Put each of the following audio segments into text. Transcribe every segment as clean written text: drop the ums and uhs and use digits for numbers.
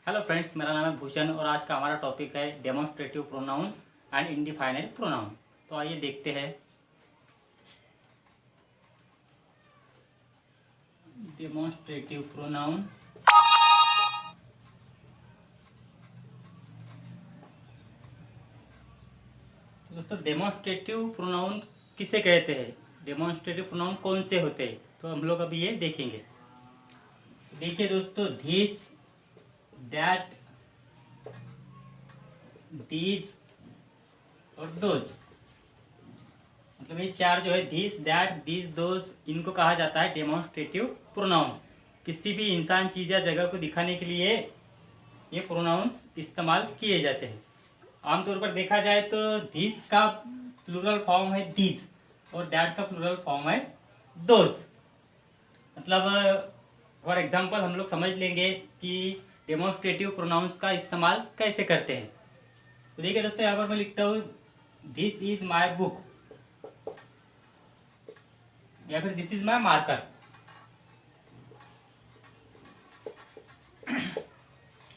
Hello friends, मेरा नाम है भूषण और आज का हमारा टॉपिक है डेमोन्स्ट्रेटिव प्रोनाउन एंड इंडिफाइनाइट प्रोनाउन। तो आइए देखते हैं। Demonstrative pronoun. दोस्तों, डेमोन्स्ट्रेटिव प्रोनाउन किसे कहते हैं, डेमोन्स्ट्रेटिव प्रोनाउन कौन से होते हैं, तो हम लोग अभी ये देखेंगे। देखिए दोस्तों, दिस, दैट, दीज और दोज, मतलब ये चार जो है दिस, दैट, दीज, दोज, इनको कहा जाता है डेमोन्स्ट्रेटिव प्रोनाउन। किसी भी इंसान, चीज़ या जगह को दिखाने के लिए ये प्रोनाउंस इस्तेमाल किए जाते हैं। आमतौर पर देखा जाए तो दिस का प्लूरल फॉर्म है दीज और दैट का प्लूरल फॉर्म है दोज। मतलब फॉर एग्जांपल हम लोग समझ लेंगे कि डेमोन्स्ट्रेटिव प्रोनाउंस का इस्तेमाल कैसे करते हैं। तो देखिए दोस्तों, यहाँ पर मैं लिखता हूँ दिस इज माई बुक या फिर this is my marker.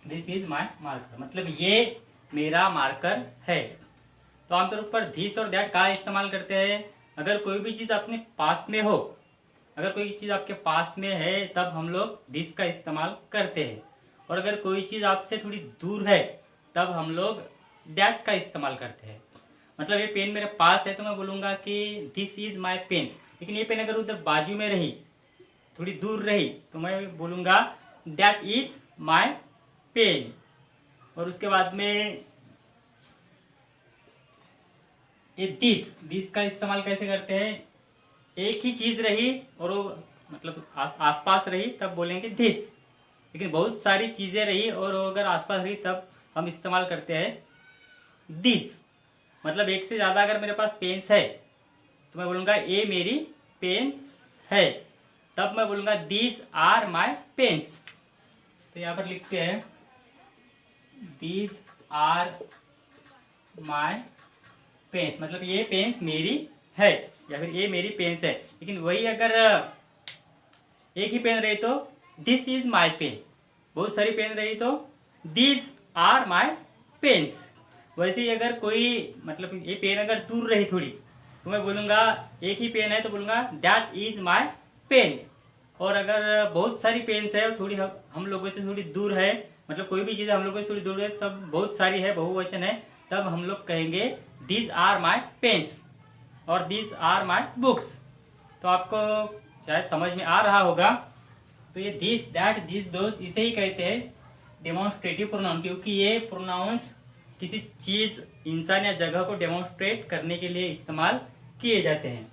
This is my marker मतलब ये मेरा मार्कर है। तो आमतौर पर दिस और दैट का इस्तेमाल करते हैं अगर कोई भी चीज़ अपने पास में हो। अगर कोई चीज़ आपके पास में है तब हम लोग दिस का इस्तेमाल करते हैं, और अगर कोई चीज़ आपसे थोड़ी दूर है तब हम लोग दैट का इस्तेमाल करते हैं। मतलब ये पेन मेरे पास है तो मैं बोलूँगा कि दिस इज़ माई पेन, लेकिन ये पेन अगर उधर बाजू में रही, थोड़ी दूर रही, तो मैं बोलूँगा दैट इज माई पेन। और उसके बाद में ये दिस का इस्तेमाल कैसे करते हैं, एक ही चीज़ रही और वो मतलब आसपास रही तब बोलेंगे दिस, लेकिन बहुत सारी चीज़ें रही और वो अगर आसपास रही तब हम इस्तेमाल करते हैं दिस। मतलब एक से ज़्यादा अगर मेरे पास पेन्स है तो मैं बोलूँगा ये मेरी पेन्स है, तब मैं बोलूँगा दीज आर माई पेन्स। तो यहाँ पर लिखते हैं दीज आर माई पेन्स, मतलब ये पेन्स मेरी है या फिर ये मेरी पेन्स है। लेकिन वही अगर एक ही पेन रही तो दिस इज माई पेन, बहुत सारी पेन रही तो दीज आर माई पेन्स। वैसे ही अगर कोई मतलब ये पेन अगर दूर रही थोड़ी तो मैं बोलूँगा एक ही पेन है तो बोलूँगा दैट इज माई पेन। और अगर बहुत सारी पेन्स है और थोड़ी हम लोगों से थोड़ी दूर है, मतलब कोई भी चीज़ हम लोगों से थोड़ी दूर है, तब बहुत सारी है, बहुवचन है, तब हम लोग कहेंगे दीज आर माई पेन्स और दीज आर माई बुक्स। तो आपको शायद समझ में आ रहा होगा। तो ये दिस, दैट, दिस, दोज इसे ही कहते हैं डेमोन्स्ट्रेटिव प्रोनाउन, क्योंकि ये प्रोनाउंस किसी चीज़, इंसान या जगह को डेमोन्स्ट्रेट करने के लिए इस्तेमाल किए जाते हैं।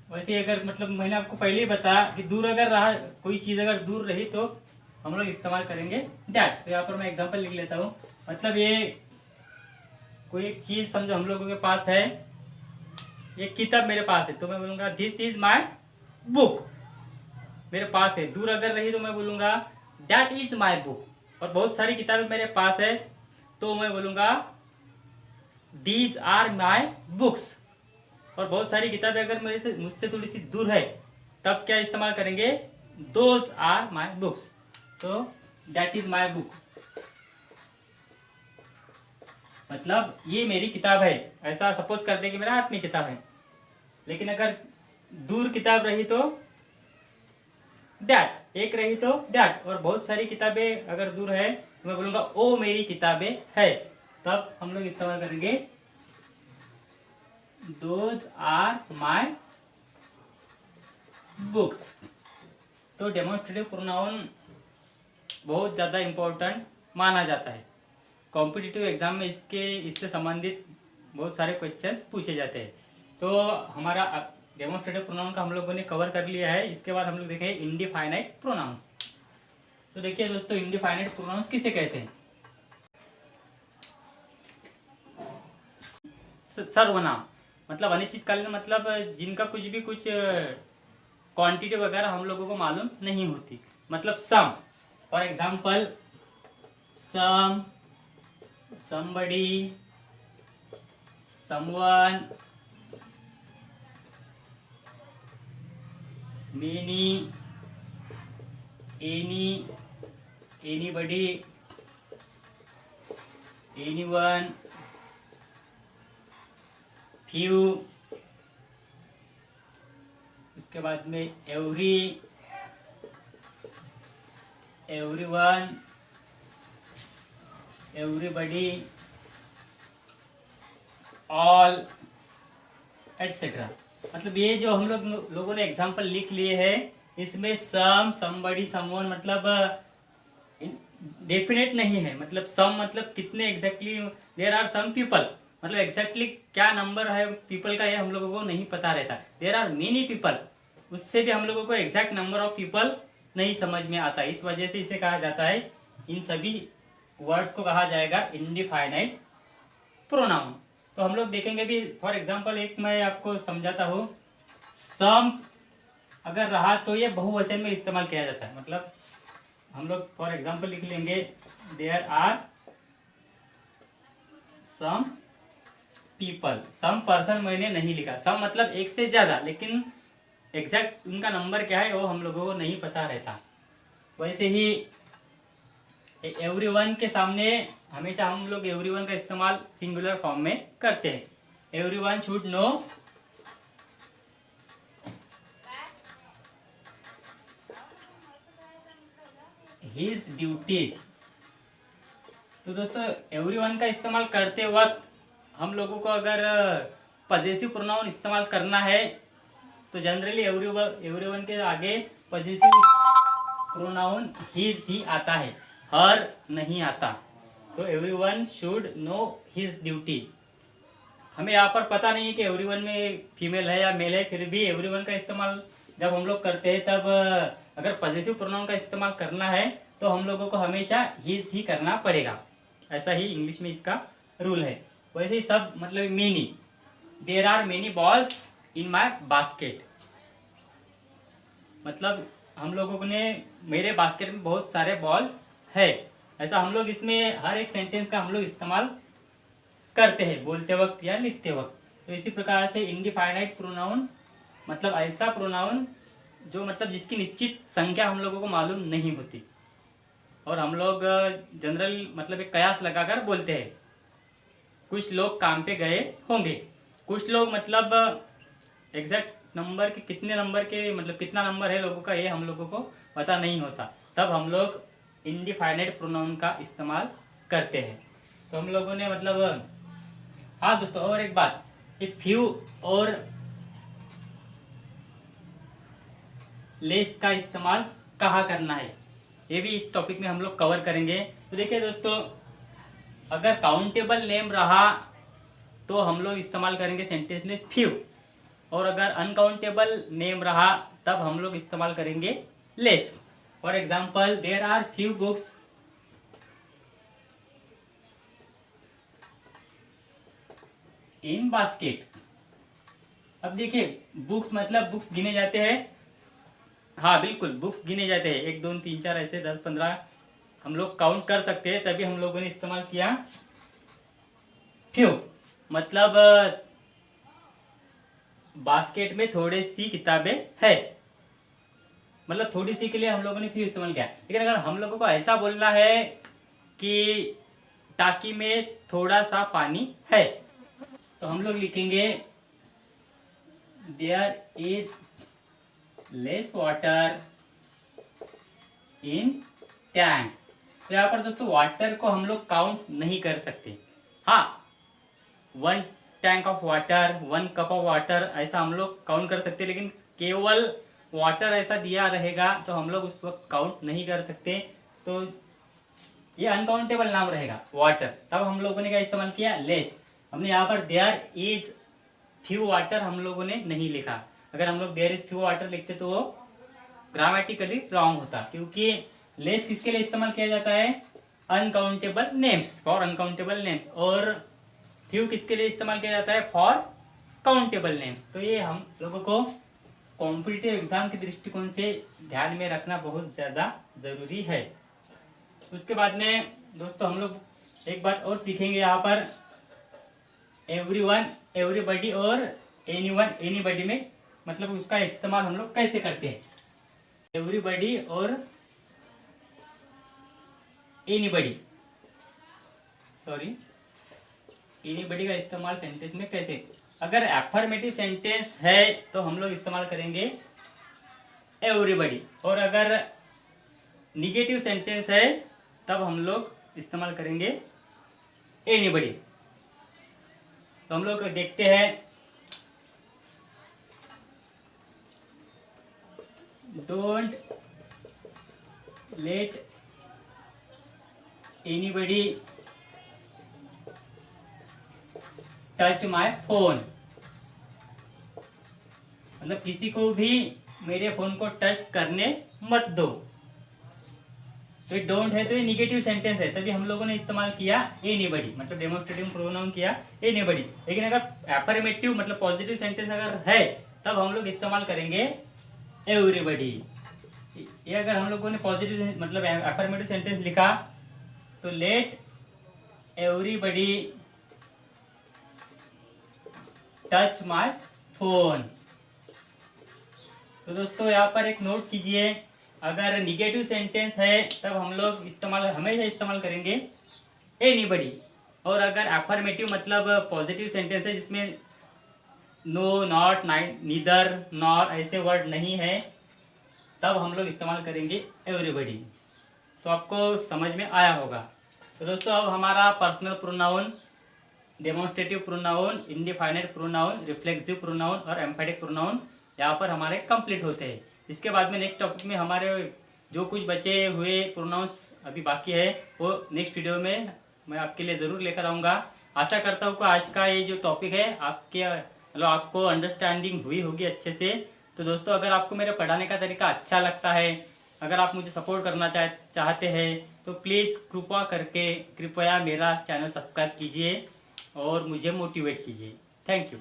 वैसे अगर मतलब मैंने आपको पहले ही बताया कि दूर अगर रहा, कोई चीज़ अगर दूर रही तो हम लोग इस्तेमाल करेंगे दैट। तो यहाँ पर मैं एग्जांपल लिख लेता हूँ। मतलब ये कोई एक चीज़ समझो हम लोगों के पास है, एक किताब मेरे पास है तो मैं बोलूँगा दिस इज माई बुक, मेरे पास है। दूर अगर रही तो मैं बोलूँगा दैट इज माई बुक। और बहुत सारी किताबें मेरे पास है तो मैं बोलूँगा दीज आर माई बुक्स। और बहुत सारी किताबें अगर मेरे से मुझसे थोड़ी सी दूर है तब क्या इस्तेमाल करेंगे, दोज आर माई बुक्स। तो दैट इज माई बुक मतलब ये मेरी किताब है। ऐसा सपोज करते हैं कि मेरा हाथ में किताब है, लेकिन अगर दूर किताब रही तो दैट, एक रही तो दैट, और बहुत सारी किताबें अगर दूर है तो मैं बोलूँगा ओ मेरी किताबें है, तब हम लोग इस्तेमाल करेंगे दोज आर माई बुक्स। तो डेमोन्स्ट्रेटिव प्रोनाउन बहुत ज़्यादा इम्पोर्टेंट माना जाता है। कॉम्पिटिटिव एग्जाम में इससे संबंधित बहुत सारे क्वेश्चंस पूछे जाते हैं। तो हमारा डेमोन्स्ट्रेटिव प्रोनाउन का हम लोगों ने कवर कर लिया है। इसके बाद हम लोग देखेंगे इंडिफाइनाइट प्रोनाउंस। तो देखिए दोस्तों, इंडिफाइनाइट प्रोनाउंस किसे कहते हैं। सर्वनाम मतलब अनिश्चितकालीन, मतलब जिनका कुछ भी कुछ क्वांटिटी वगैरह हम लोगों को मालूम नहीं होती। मतलब some, for example some, somebody, someone, many, any, anybody, anyone, few, उसके बाद में every, everyone, everybody, all, etcetera. मतलब ये जो हम लोगों ने एग्जाम्पल लिख लिए हैं, इसमें सम, समबडी, समवन मतलब डेफिनेट नहीं है। मतलब सम मतलब कितने exactly, there are some people, मतलब एग्जैक्टली क्या नंबर है पीपल का ये हम लोगों को नहीं पता रहता। देयर आर मेनी पीपल, उससे भी हम लोगों को एग्जैक्ट नंबर ऑफ पीपल नहीं समझ में आता। इस वजह से इसे कहा जाता है, इन सभी वर्ड्स को कहा जाएगा इंडिफाइनाइट प्रोनाउन। तो हम लोग देखेंगे भी, फॉर एग्जाम्पल एक मैं आपको समझाता हूँ। सम अगर रहा तो ये बहुवचन में इस्तेमाल किया जाता है। मतलब हम लोग फॉर एग्जाम्पल लिख लेंगे, there are some people. Some person मैंने नहीं लिखा, सम मतलब एक से ज्यादा, लेकिन एग्जैक्ट उनका नंबर क्या है वो हम लोगों को नहीं पता रहता। वैसे ही एवरीवन के सामने हमेशा हम लोग एवरीवन का इस्तेमाल सिंगुलर फॉर्म में करते हैं। Everyone should know his duties. तो दोस्तों एवरीवन का इस्तेमाल करते वक्त हम लोगों को अगर पजेसिव प्रोनाउन इस्तेमाल करना है तो जनरली एवरीवन के आगे पजेसिव प्रोनाउन हिज ही आता है, हर नहीं आता। तो everyone should know his duty. हमें यहाँ पर पता नहीं है कि एवरीवन में फीमेल है या मेल है, फिर भी एवरीवन का इस्तेमाल जब हम लोग करते हैं तब अगर पजेसिव प्रोनाउन का इस्तेमाल करना है तो हम लोगों को हमेशा हिज ही करना पड़ेगा। ऐसा ही इंग्लिश में इसका रूल है। वैसे ही सब मतलब many, there are many balls in my basket, मतलब हम लोगों ने, मेरे बास्केट में बहुत सारे बॉल्स है। ऐसा हम लोग इसमें हर एक सेंटेंस का हम लोग इस्तेमाल करते हैं, बोलते वक्त या लिखते वक्त। तो इसी प्रकार से इंडिफाइनाइट प्रोनाउन मतलब ऐसा प्रोनाउन जो मतलब जिसकी निश्चित संख्या हम लोगों को मालूम नहीं होती और हम लोग जनरल मतलब एक कयास लगाकर बोलते हैं। कुछ लोग काम पे गए होंगे, कुछ लोग मतलब एग्जैक्ट नंबर के कितने नंबर के मतलब कितना नंबर है लोगों का ये हम लोगों को पता नहीं होता, तब हम लोग इंडिफाइनाइट प्रोनाउन का इस्तेमाल करते हैं। तो हम लोगों ने मतलब, हाँ दोस्तों और एक बात, ये फ्यू और लेस का इस्तेमाल कहाँ करना है ये भी इस टॉपिक में हम लोग कवर करेंगे। तो देखिए दोस्तों, अगर काउंटेबल नेम रहा तो हम लोग इस्तेमाल करेंगे सेंटेंस में फ्यू, और अगर अनकाउंटेबल नेम रहा तब हम लोग इस्तेमाल करेंगे less. For example, there are few books in basket. अब देखिए बुक्स मतलब बुक्स गिने जाते हैं, हाँ बिल्कुल बुक्स गिने जाते हैं, 1 2 3 4 ऐसे 10 15 हम लोग काउंट कर सकते हैं। तभी हम लोगों ने इस्तेमाल किया फ्यू। मतलब बास्केट में थोड़ी सी किताबें है, मतलब थोड़ी सी के लिए हम लोगों ने फ्यू इस्तेमाल किया। लेकिन अगर हम लोगों को ऐसा बोलना है कि टाकी में थोड़ा सा पानी है तो हम लोग लिखेंगे there is less water in tank. तो यहाँ पर दोस्तों वाटर को हम लोग काउंट नहीं कर सकते। हाँ, 1 tank of water, 1 cup of water ऐसा हम लोग काउंट कर सकते हैं, लेकिन केवल वाटर ऐसा दिया रहेगा तो हम लोग उस वक्त काउंट नहीं कर सकते। तो ये अनकाउंटेबल नाम रहेगा वाटर। तब हम लोगों ने क्या इस्तेमाल किया, लेस। हमने यहाँ पर देयर इज फ्यू वाटर हम लोगों ने नहीं लिखा। अगर हम लोग देयर इज फ्यू वाटर लिखते तो वो ग्रामेटिकली रॉन्ग होता, क्योंकि लेस किसके लिए इस्तेमाल किया जाता है, uncountable names, for uncountable names, और फ्यू किसके लिए इस्तेमाल किया जाता है, फॉर काउंटेबल नेम्स। तो ये हम लोगों को कॉम्पिटिटिव एग्जाम के दृष्टिकोण से ध्यान में रखना बहुत ज़्यादा ज़रूरी है। उसके बाद में दोस्तों हम लोग एक बात और सीखेंगे यहाँ पर, एवरीवन, एवरीबडी और एनीवन, एनीबडी में मतलब उसका इस्तेमाल हम लोग कैसे करते हैं। एवरीबडी और एनीबडी, सॉरी, एनीबडी का इस्तेमाल सेंटेंस में कैसे? अगर एफर्मेटिव सेंटेंस है तो हम लोग इस्तेमाल करेंगे एवरीबडी, और अगर निगेटिव सेंटेंस है तब हम लोग इस्तेमाल करेंगे एनीबडी। तो हम लोग देखते हैं, don't let anybody touch my phone, मतलब किसी को भी मेरे फोन को टच करने मत दो। तो ये डोंट है तो ये निगेटिव सेंटेंस है, तभी हम लोगों ने इस्तेमाल किया एनीबडी, मतलब डेमोन्स्ट्रेटिव प्रोनाउन किया एनीबडी। लेकिन अगर एफर्मेटिव मतलब पॉजिटिव सेंटेंस अगर है तब हम लोग इस्तेमाल करेंगे एवरीबडी। ये अगर हम लोगों ने पॉजिटिव मतलब एफर्मेटिव सेंटेंस लिखा तो let everybody touch my phone. तो दोस्तों यहाँ पर एक नोट कीजिए, अगर निगेटिव सेंटेंस है तब हम लोग हमेशा इस्तेमाल करेंगे एनीबडी, और अगर एफर्मेटिव मतलब पॉजिटिव सेंटेंस है जिसमें नो, नॉट, नीदर, नॉर ऐसे वर्ड नहीं है तब हम लोग इस्तेमाल करेंगे एवरीबडी। तो आपको समझ में आया होगा। तो दोस्तों अब हमारा personal pronoun, demonstrative pronoun, indefinite pronoun, reflexive pronoun और एम्फेटिक प्रोनाउन यहाँ पर हमारे कंप्लीट होते हैं। इसके बाद में नेक्स्ट टॉपिक में हमारे जो कुछ बचे हुए प्रोनाउंस अभी बाकी है वो नेक्स्ट वीडियो में मैं आपके लिए ज़रूर लेकर आऊँगा। आशा करता हूँ कि आज का ये जो टॉपिक है आपको अंडरस्टैंडिंग हुई होगी अच्छे से। तो दोस्तों अगर आपको मेरे पढ़ाने का तरीका अच्छा लगता है, अगर आप मुझे सपोर्ट करना चाहते हैं तो प्लीज़ कृपया मेरा चैनल सब्सक्राइब कीजिए और मुझे मोटिवेट कीजिए। Thank you.